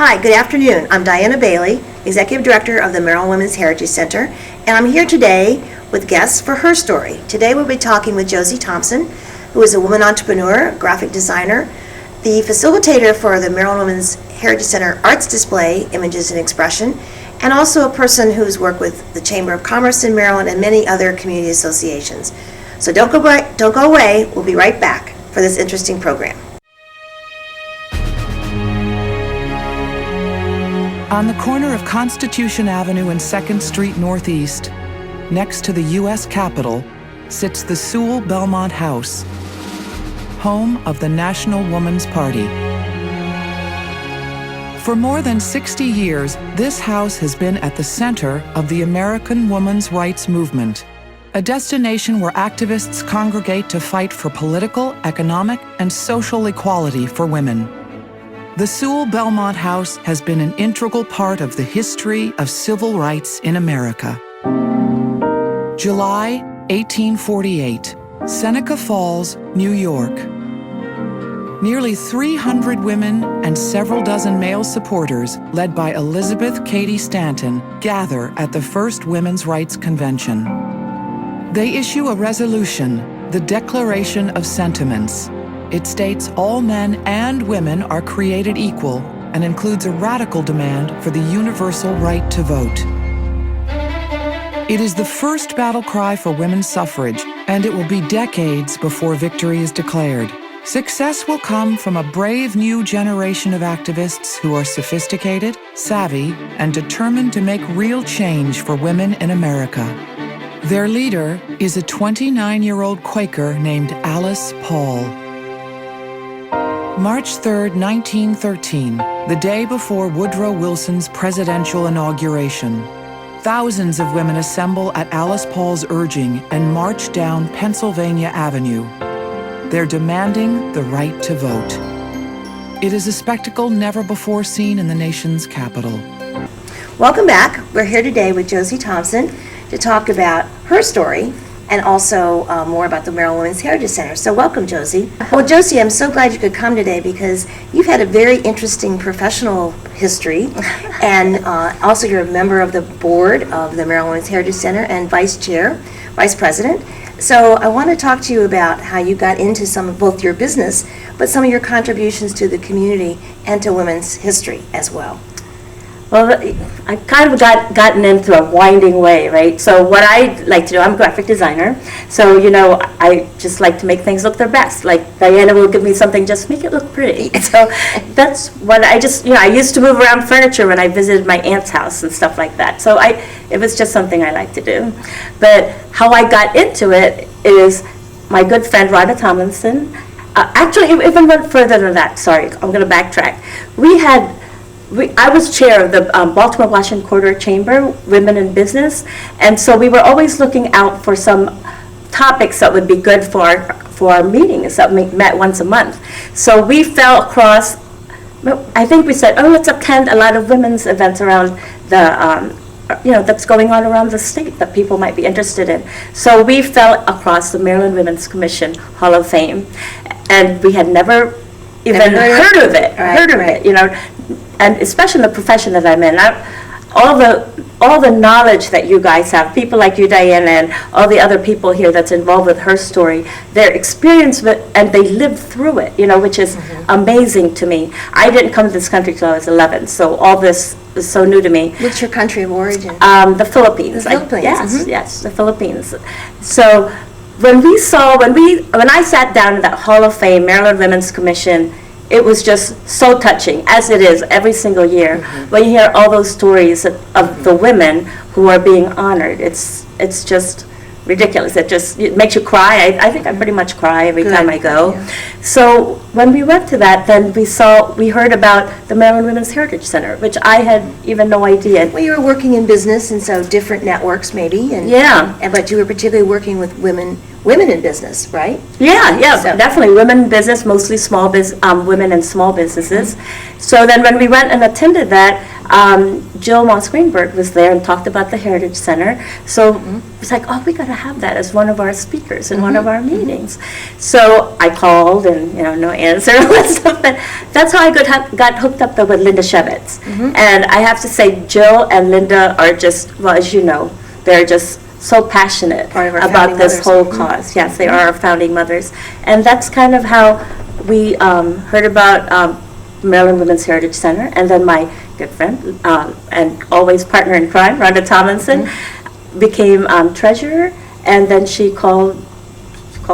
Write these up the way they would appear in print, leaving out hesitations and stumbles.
Hi, good afternoon. I'm Diana Bailey, Executive Director of the Maryland Women's Heritage Center, and I'm here today with guests for Her Story. Today we'll be talking with Josie Thompson, who is a woman entrepreneur, graphic designer, the facilitator for the Maryland Women's Heritage Center Arts Display, Images and Expression, and also a person who's worked with the Chamber of Commerce in Maryland and many other community associations. So don't go away. We'll be right back for this interesting program. On the corner of Constitution Avenue and 2nd Street Northeast, next to the U.S. Capitol, sits the Sewell Belmont House, home of the National Woman's Party. For more than 60 years, this house has been at the center of the American women's rights movement, a destination where activists congregate to fight for political, economic, and social equality for women. The Sewell Belmont House has been an integral part of the history of civil rights in America. July 1848, Seneca Falls, New York. Nearly 300 women and several dozen male supporters, led by Elizabeth Cady Stanton, gather at the first Women's Rights Convention. They issue a resolution, the Declaration of Sentiments. It states all men and women are created equal and includes a radical demand for the universal right to vote. It is the first battle cry for women's suffrage, and it will be decades before victory is declared. Success will come from a brave new generation of activists who are sophisticated, savvy, and determined to make real change for women in America. Their leader is a 29-year-old Quaker named Alice Paul. March 3, 1913, the day before Woodrow Wilson's presidential inauguration. Thousands of women assemble at Alice Paul's urging and march down Pennsylvania Avenue. They're demanding the right to vote. It is a spectacle never before seen in the nation's capital. Welcome back. We're here today with Josie Thompson to talk about her story and also more about the Maryland Women's Heritage Center. So welcome, Josie. Well, Josie, I'm so glad you could come today because you've had a very interesting professional history, and also you're a member of the board of the Maryland Women's Heritage Center and vice president. So I want to talk to you about how you got into some of both your business, but some of your contributions to the community and to women's history as well. Well, I kind of gotten into a winding way, right? So what I like to do, I'm a graphic designer, so I just like to make things look their best. Like Diana will give me something, just make it look pretty. So that's what I just, I used to move around furniture when I visited my aunt's house and stuff like that. So it was just something I like to do. But how I got into it is my good friend Rhonda Tomlinson. Actually, it even went further than that. Sorry, I'm going to backtrack. I was chair of the Baltimore-Washington Quarter Chamber, Women in Business, and so we were always looking out for some topics that would be good for our meetings that we met once a month. So we fell across, I think we said, let's attend a lot of women's events around the, that's going on around the state that people might be interested in. So we fell across the Maryland Women's Commission Hall of Fame, and we had never even heard of it, and especially in the profession that I'm in, all the knowledge that you guys have, people like you, Diana, and all the other people here that's involved with Her Story, their experience with, and they lived through it, which is amazing to me. I didn't come to this country till I was 11, so all this is so new to me. What's your country of origin? The Philippines. The Philippines. Yes, the Philippines. So when I sat down in that Hall of Fame, Maryland Women's Commission, it was just so touching, as it is every single year. When you hear all those stories of the women who are being honored, it's just ridiculous. It makes you cry. I think I pretty much cry every time I go. Yeah. So when we went to that, then we heard about the Maryland Women's Heritage Center, which I had even no idea. Well, you were working in business, and so different networks maybe. But you were particularly working with women in business, right? Yeah, so definitely women in business, mostly women and small businesses. So then when we went and attended that, Jill Moss Greenberg was there and talked about the Heritage Center. So it's like, oh, we got to have that as one of our speakers in one of our meetings. So I called and, no answer and all that stuff. But that's how I got hooked up though with Linda Shevitz. And I have to say, Jill and Linda are just, well, as you know, they're just so passionate about this whole cause. Yes, they are our founding mothers. And that's kind of how we heard about Maryland Women's Heritage Center. And then my good friend and always partner in crime, Rhonda Tomlinson, became treasurer. And then she called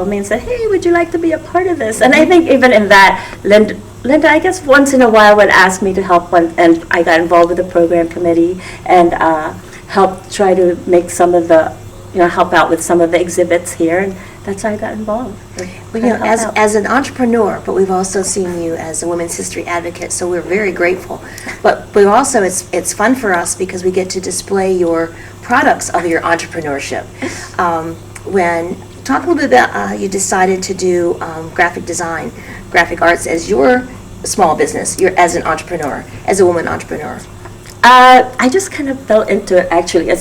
me and said, hey, would you like to be a part of this? And I think even in that, Linda, I guess once in a while would ask me to help, and I got involved with the program committee and helped try to make some of the, help out with some of the exhibits here, and that's how I got involved. Well, as an entrepreneur, but we've also seen you as a women's history advocate, so we're very grateful. But we also, it's fun for us because we get to display your products of your entrepreneurship. Talk a little bit about you decided to do graphic design, graphic arts as your small business, as an entrepreneur, as a woman entrepreneur. I just kind of fell into it actually.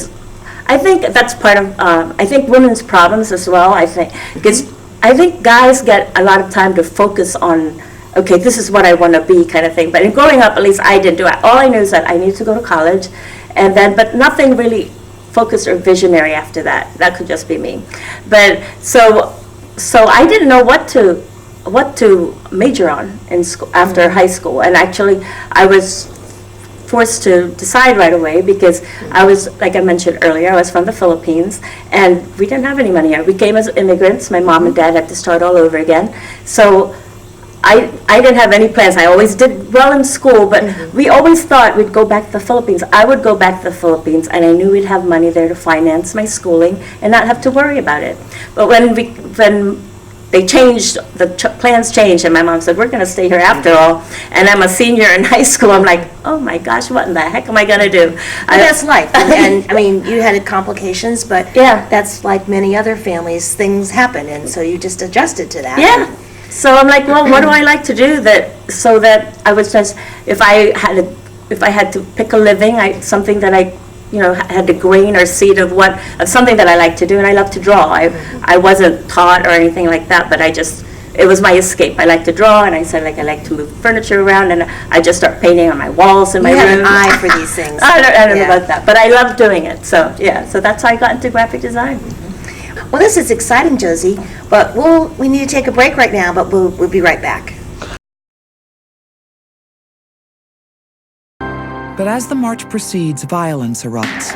I think that's part of, I think women's problems as well, I think, because I think guys get a lot of time to focus on, okay, this is what I want to be kind of thing. But in growing up, at least I didn't do it. All I knew is that I needed to go to college, and then, but nothing really focused or visionary after that. That could just be me. But so I didn't know what to major on in school after high school, and actually I was forced to decide right away because I was, like I mentioned earlier, I was from the Philippines and we didn't have any money here. We came as immigrants. My mom and dad had to start all over again. So I didn't have any plans. I always did well in school, but we always thought we'd go back to the Philippines. I would go back to the Philippines, and I knew we'd have money there to finance my schooling and not have to worry about it. But when they changed, plans changed, and my mom said, we're going to stay here after all, and I'm a senior in high school. I'm like, oh my gosh, what in the heck am I going to do? Well, that's life. And I mean, you had complications, but that's like many other families, things happen, and so you just adjusted to that. Yeah. So I'm like, well, what do I like to do so that I was just, if I had to pick a living, something that I had the grain or seed of something that I like to do, and I love to draw. I wasn't taught or anything like that, but it was my escape. I like to draw, and I said, I like to move furniture around, and I just start painting on my walls in my room. You have an eye for these things. I don't know about that, but I love doing it. So so that's how I got into graphic design. Well, this is exciting, Josie, but we need to take a break right now, but we'll be right back. But as the march proceeds, violence erupts.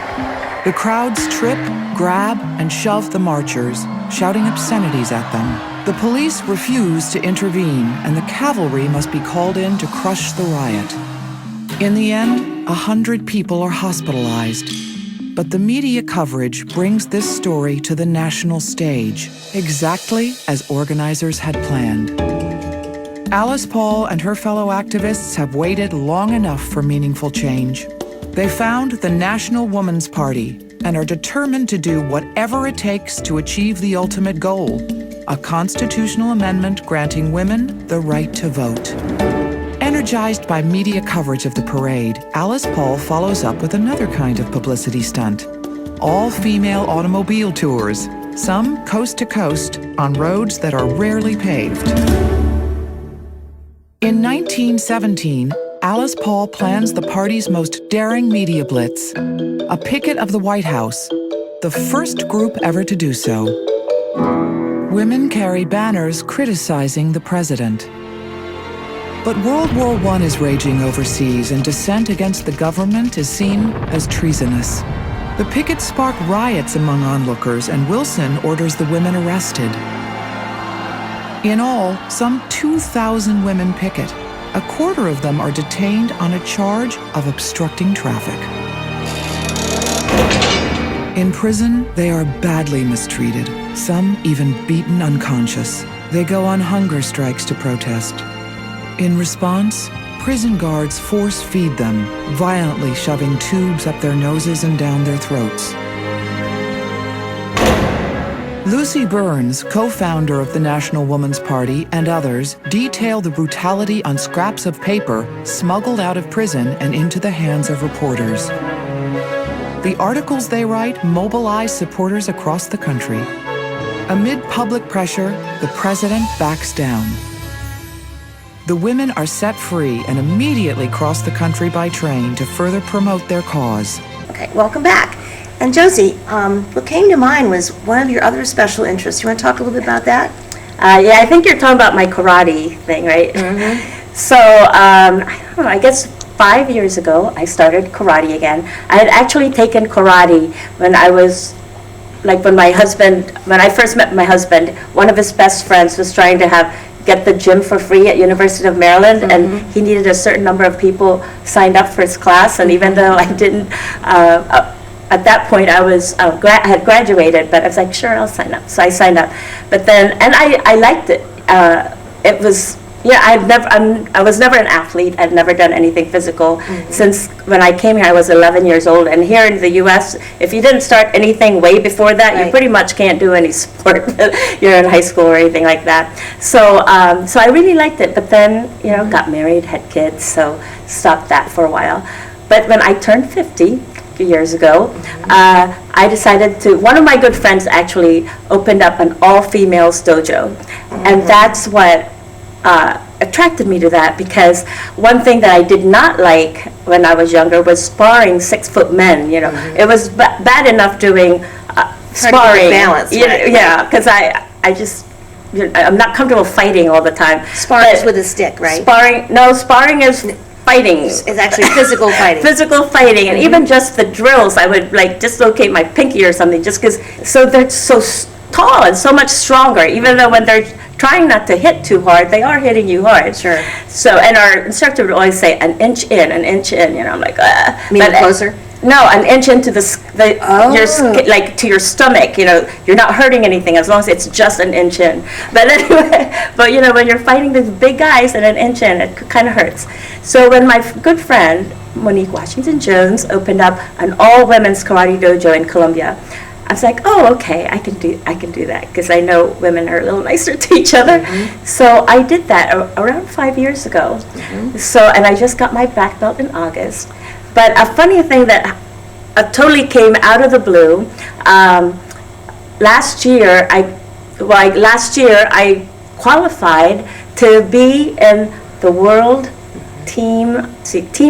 The crowds trip, grab, and shove the marchers, shouting obscenities at them. The police refuse to intervene, and the cavalry must be called in to crush the riot. In the end, 100 people are hospitalized. But the media coverage brings this story to the national stage, exactly as organizers had planned. Alice Paul and her fellow activists have waited long enough for meaningful change. They found the National Woman's Party and are determined to do whatever it takes to achieve the ultimate goal, a constitutional amendment granting women the right to vote. Energized by media coverage of the parade, Alice Paul follows up with another kind of publicity stunt. All-female automobile tours, some coast to coast, on roads that are rarely paved. In 1917, Alice Paul plans the party's most daring media blitz, a picket of the White House, the first group ever to do so. Women carry banners criticizing the president. But World War I is raging overseas, and dissent against the government is seen as treasonous. The pickets spark riots among onlookers, and Wilson orders the women arrested. In all, some 2,000 women picket. A quarter of them are detained on a charge of obstructing traffic. In prison, they are badly mistreated, some even beaten unconscious. They go on hunger strikes to protest. In response, prison guards force-feed them, violently shoving tubes up their noses and down their throats. Lucy Burns, co-founder of the National Woman's Party, and others detail the brutality on scraps of paper smuggled out of prison and into the hands of reporters. The articles they write mobilize supporters across the country. Amid public pressure, the president backs down. The women are set free and immediately cross the country by train to further promote their cause. Okay, welcome back. And Josie, what came to mind was one of your other special interests. You want to talk a little bit about that? Yeah, I think you're talking about my karate thing, right? So, I don't know, I guess 5 years ago, I started karate again. I had actually taken karate when I was, like when I first met my husband, one of his best friends was trying to get the gym for free at University of Maryland, and he needed a certain number of people signed up for his class, and even though I didn't, at that point I had graduated, but I was like, sure, I'll sign up. So I signed up, but then, and I liked it. It was, yeah, I was never an athlete. I'd never done anything physical. Since when I came here, I was 11 years old, and here in the U.S., if you didn't start anything way before that, you pretty much can't do any sport. You're in high school or anything like that. So, so I really liked it, but then, got married, had kids, so stopped that for a while. But when I turned 50, a few years ago, I decided to, one of my good friends actually opened up an all-females dojo, and that's what attracted me to that, because one thing that I did not like when I was younger was sparring 6-foot men. It was bad enough doing sparring. Balance, yeah, because I just, I'm not comfortable fighting all the time. Sparring is with a stick, right? Sparring is fighting. It's actually physical fighting. Physical fighting, and even just the drills, I would like dislocate my pinky or something, just because. So they're so tall and so much stronger, even though when they're trying not to hit too hard, they are hitting you hard. Sure. So, and our instructor would always say, an inch in, I'm like, Meaning closer? No, an inch into like to your stomach. You're not hurting anything as long as it's just an inch in. But anyway, when you're fighting these big guys at an inch in, it kind of hurts. So when my good friend Monique Washington Jones opened up an all-women's karate dojo in Columbia, I was like, oh, okay, I can do that, because I know women are a little nicer to each other. So I did that around 5 years ago. So, and I just got my black belt in August. But a funny thing that totally came out of the blue, last year I qualified to be in the World Team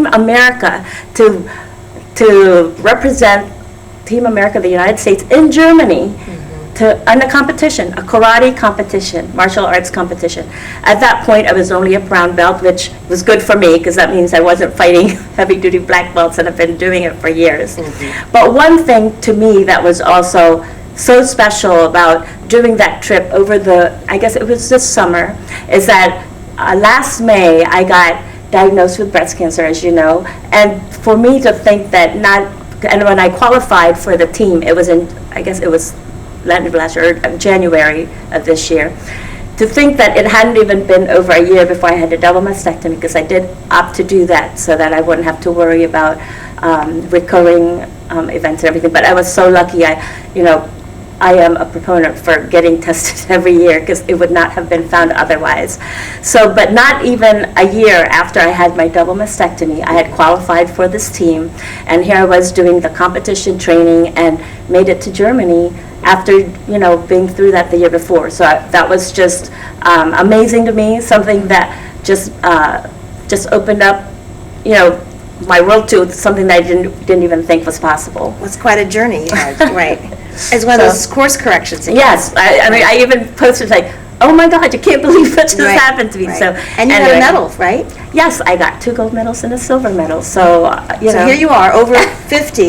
America, to represent Team America, the United States, in Germany, on a competition, a karate competition, martial arts competition. At that point, I was only a brown belt, which was good for me, because that means I wasn't fighting heavy-duty black belts, and I've been doing it for years. But one thing to me that was also so special about doing that trip over I guess it was this summer, is that last May, I got diagnosed with breast cancer, as you know, and for me to think that and when I qualified for the team, it was I guess it was last year, or January of this year, to think that it hadn't even been over a year before I had a double mastectomy, because I did opt to do that so that I wouldn't have to worry about recurring events and everything. But I was so lucky. I am a proponent for getting tested every year, because it would not have been found otherwise. So, but not even a year after I had my double mastectomy, I had qualified for this team, and here I was doing the competition training and made it to Germany after, being through that the year before. So that was just amazing to me, something that just opened up, my world to something that I didn't even think was possible. Well, it's quite a journey you had, right? As one of those course corrections. Yes, I mean, I even posted like, oh my God, you can't believe what just happened to me. Right. So, and you got a medal, right? Yes, I got 2 gold medals and a silver medal. So, so here you are, over 50,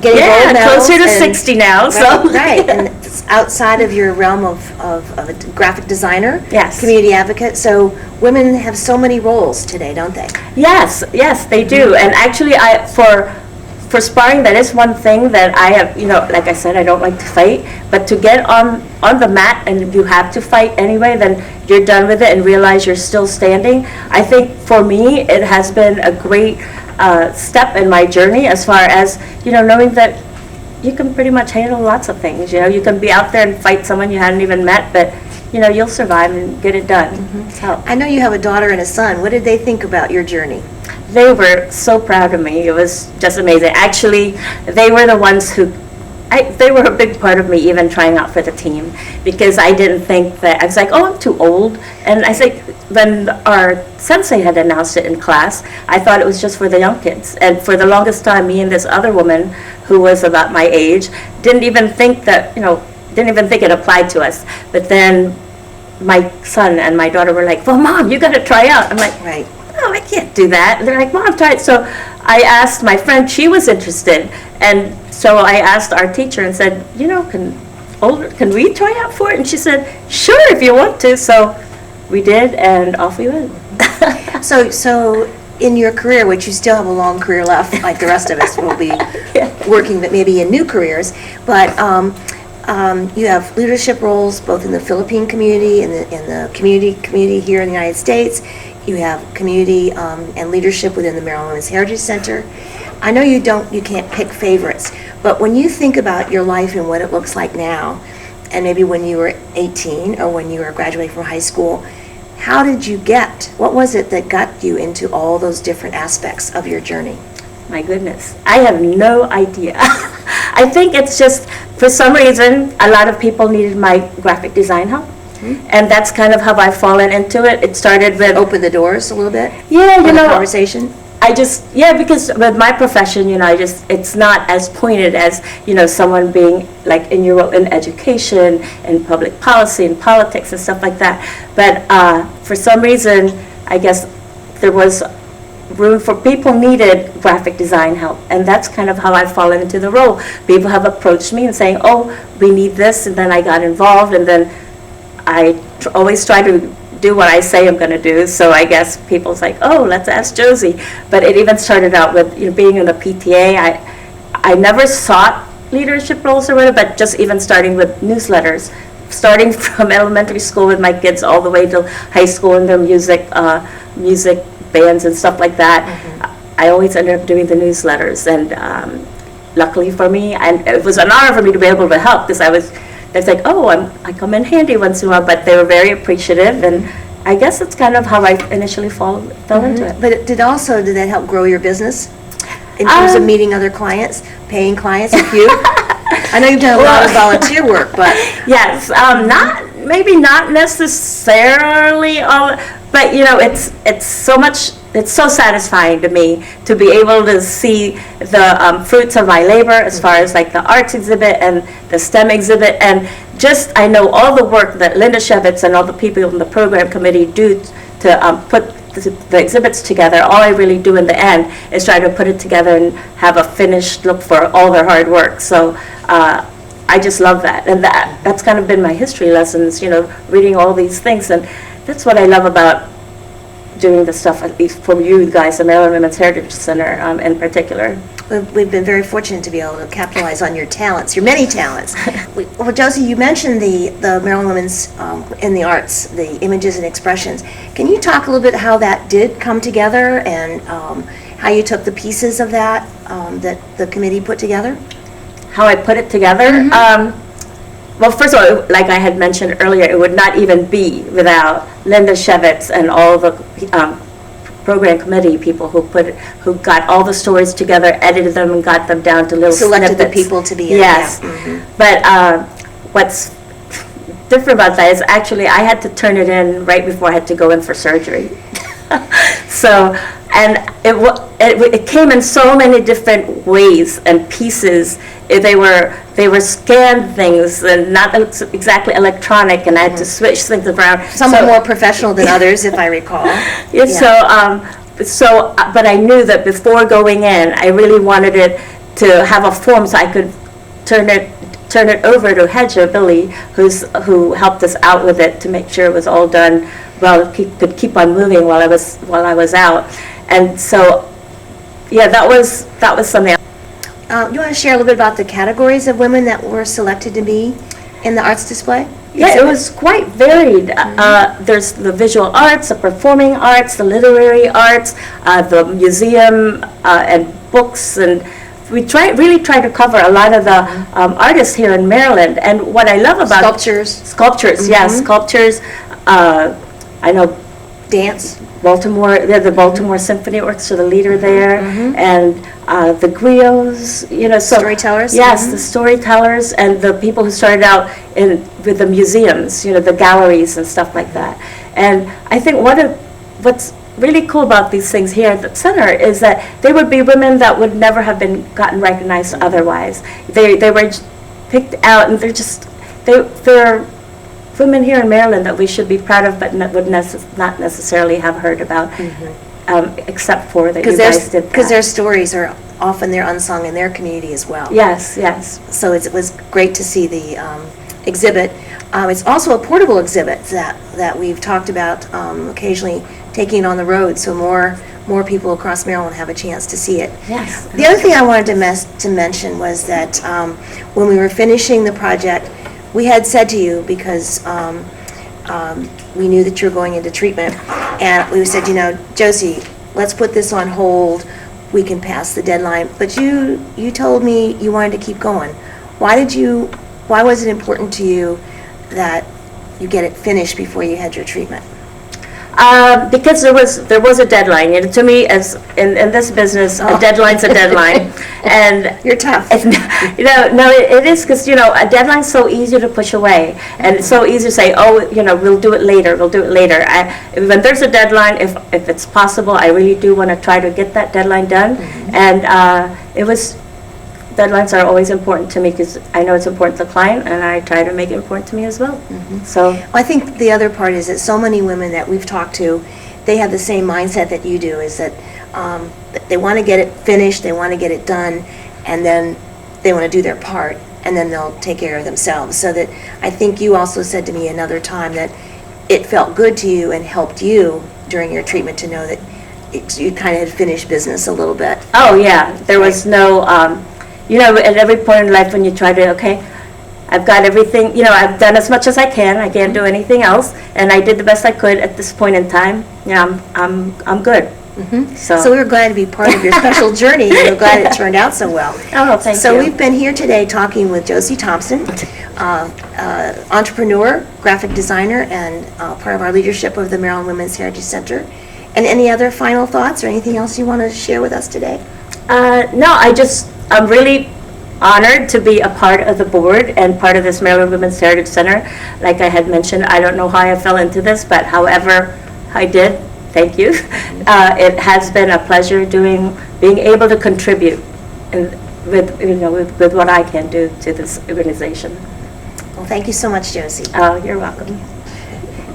getting gold medals. Closer to 60 now. Right, and it's outside of your realm of a graphic designer, yes, community advocate. So women have so many roles today, don't they? Yes, they do. And actually, for sparring, that is one thing that I have, like I said, I don't like to fight, but to get on the mat and you have to fight anyway, then you're done with it and realize you're still standing. I think for me, it has been a great step in my journey, as far as, knowing that you can pretty much handle lots of things. You know, you can be out there and fight someone you hadn't even met, but you know, you'll survive and get it done. So I know you have a daughter and a son. What did they think about your journey? they were so proud of me. It was just amazing. Actually, they were the ones who, they were a big part of me even trying out for the team, because I didn't think that, I was like, oh, I'm too old. And I think when our sensei had announced it in class, I thought it was just for the young kids. And for the longest time, me and this other woman who was about my age didn't even think that, didn't even think it applied to us. But then my son and my daughter were like, well, Mom, you got to try out. I'm like, Right. no, I can't do that. And they're like, Mom, try it. So I asked my friend, she was interested. And so I asked our teacher and said, can we try out for it? And she said, sure, if you want to. So we did, and off we went. So in your career, which you still have a long career left, like the rest of us will be working, but maybe in new careers, but you have leadership roles both in the Philippine community and in the community here in the United States. You have community and leadership within the Maryland Women's Heritage Center. I know you can't pick favorites, but when you think about your life and what it looks like now, and maybe when you were 18 or when you were graduating from high school, what was it that got you into all those different aspects of your journey? My goodness, I have no idea. I think it's just, for some reason, a lot of people needed my graphic design help. And that's kind of how I've fallen into it. It started with... Open the doors a little bit? Yeah, for the conversation? Because with my profession, it's not as pointed as, someone being like in education and public policy and politics and stuff like that. But for some reason, I guess there was room for people needed graphic design help, and that's kind of how I've fallen into the role. People have approached me and saying, oh, we need this, and then I got involved, and then I always try to do what I say I'm going to do. So I guess people's like, oh, let's ask Josie. But it even started out with being in the PTA. I never sought leadership roles or whatever, but just even starting with newsletters, starting from elementary school with my kids all the way to high school and their music bands and stuff like that. I always ended up doing the newsletters, and luckily for me, and it was an honor for me to be able to help, because it's like, oh, I come in handy once in a while, but they were very appreciative, and I guess it's kind of how I initially fell into it. But did that help grow your business in terms of meeting other clients, paying clients like you? I know you've done a lot of volunteer work, but... Yes, maybe not necessarily all, but it's so satisfying to me to be able to see the fruits of my labor, as far as like the arts exhibit and the STEM exhibit, and just I know all the work that Linda Shevitz and all the people in the program committee do to put the exhibits together. All I really do in the end is try to put it together and have a finished look for all their hard work. So I just love that, and that's kind of been my history lessons, reading all these things, and that's what I love about doing the stuff, at least for you guys, the Maryland Women's Heritage Center in particular. We've been very fortunate to be able to capitalize on your talents, your many talents. Well, Josie, you mentioned the Maryland Women's in the arts, the images and expressions. Can you talk a little bit how that did come together, and how you took the pieces of that that the committee put together? How I put it together? Well, first of all, like I had mentioned earlier, it would not even be without Linda Shevitz and all the program committee people who got all the stories together, edited them, and got them down to little Selected snippets. the people to be in. Yes. But what's different about that is actually I had to turn it in right before I had to go in for surgery. So, and it came in so many different ways and pieces. They were scanned things and not exactly electronic, and I had to switch things around. Some are more professional than others, if I recall. Yeah. But I knew that before going in, I really wanted it to have a form so I could turn it over to Hedger Billy, who helped us out with it to make sure it was all done well, could keep on moving while I was out. And so, yeah, that was something. You want to share a little bit about the categories of women that were selected to be in the arts display? Yeah, it was quite varied. There's the visual arts, the performing arts, the literary arts, the museum and books, and we really try to cover a lot of the artists here in Maryland. And what I love about sculptures, yes, sculptures. I know Dance. Baltimore, they're the Baltimore Symphony Orchestra, the leader there, and the griots, so Storytellers? Yes, the storytellers and the people who started out with the museums, the galleries and stuff like that. And I think what's really cool about these things here at the center is that they would be women that would never have gotten recognized otherwise. They were picked out, and they're women here in Maryland that we should be proud of, but would not necessarily have heard about, except for that you guys did that. Because their stories are often they're unsung in their community as well. Yes, yes. So it was great to see the exhibit. It's also a portable exhibit that we've talked about occasionally taking on the road, so more people across Maryland have a chance to see it. Yes. The other thing I wanted to mention was that when we were finishing the project, we had said to you, because we knew that you were going into treatment, and we said, Josie, let's put this on hold. We can pass the deadline. But you told me you wanted to keep going. Why was it important to you that you get it finished before you had your treatment? Because there was a deadline. To me, as in this business, a deadline's a deadline, and you're tough. No, it is, because a deadline's so easy to push away, and it's so easy to say, we'll do it later. When there's a deadline, if it's possible, I really do want to try to get that deadline done, and deadlines are always important to me because I know it's important to the client, and I try to make it important to me as well. So I think the other part is that so many women that we've talked to, they have the same mindset that you do, is that they want to get it finished, they want to get it done, and then they want to do their part, and then they'll take care of themselves. So that I think you also said to me another time that it felt good to you and helped you during your treatment to know that you kind of had finished business a little bit. Oh yeah, there was no at every point in life when you try to, I've got everything, I've done as much as I can. I can't do anything else, and I did the best I could at this point in time. I'm good. So we were glad to be part of your special journey, and we're glad it turned out so well. Oh, thank you. So we've been here today talking with Josie Thompson, entrepreneur, graphic designer, and part of our leadership of the Maryland Women's Heritage Center. And any other final thoughts or anything else you want to share with us today? No, I'm really honored to be a part of the board and part of this Maryland Women's Heritage Center. Like I had mentioned, I don't know how I fell into this, but however I did, thank you. It has been a pleasure being able to contribute with what I can do to this organization. Well, thank you so much, Josie. Oh, you're welcome.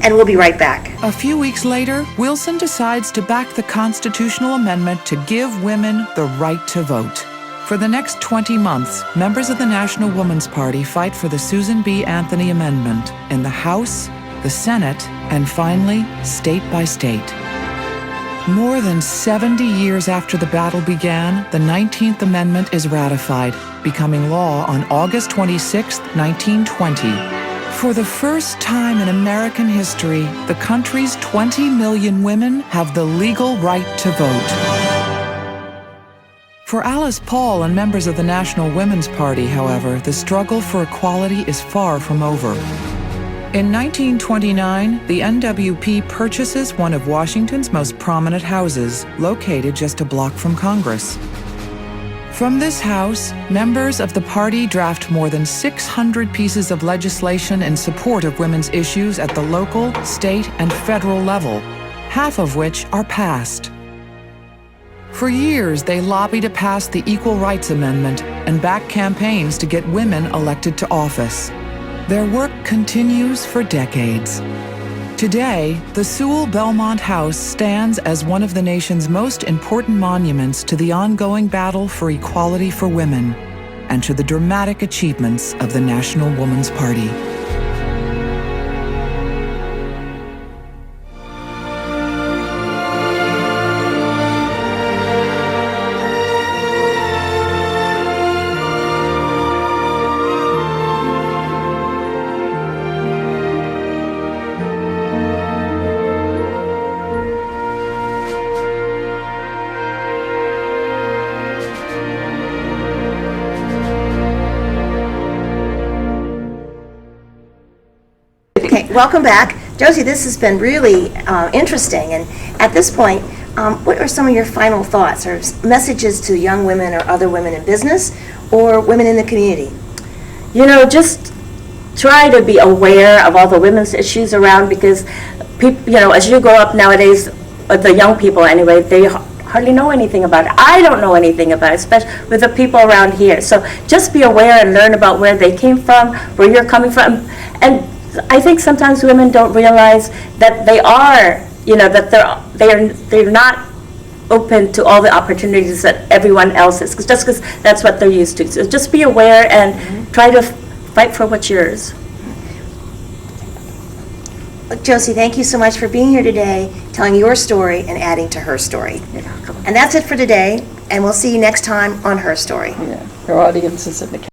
And we'll be right back. A few weeks later, Wilson decides to back the constitutional amendment to give women the right to vote. For the next 20 months, members of the National Woman's Party fight for the Susan B. Anthony Amendment in the House, the Senate, and finally, state by state. More than 70 years after the battle began, the 19th Amendment is ratified, becoming law on August 26, 1920. For the first time in American history, the country's 20 million women have the legal right to vote. For Alice Paul and members of the National Women's Party, however, the struggle for equality is far from over. In 1929, the NWP purchases one of Washington's most prominent houses, located just a block from Congress. From this house, members of the party draft more than 600 pieces of legislation in support of women's issues at the local, state, and federal level, half of which are passed. For years, they lobby to pass the Equal Rights Amendment and back campaigns to get women elected to office. Their work continues for decades. Today, the Sewell Belmont House stands as one of the nation's most important monuments to the ongoing battle for equality for women and to the dramatic achievements of the National Woman's Party. Okay, welcome back. Josie, this has been really interesting, and at this point, what are some of your final thoughts or messages to young women or other women in business or women in the community? You know, just try to be aware of all the women's issues around, because people, you know, as you grow up nowadays, the young people anyway, they hardly know anything about it. I don't know anything about it, especially with the people around here. So just be aware and learn about where they came from, where you're coming from. And I think sometimes women don't realize that they are, you know, that they're not open to all the opportunities that everyone else is, just because that's what they're used to. So just be aware and try to fight for what's yours. Josie, thank you so much for being here today, telling your story and adding to her story. You're welcome. And that's it for today, and we'll see you next time on Her Story. Yeah, her audience is in the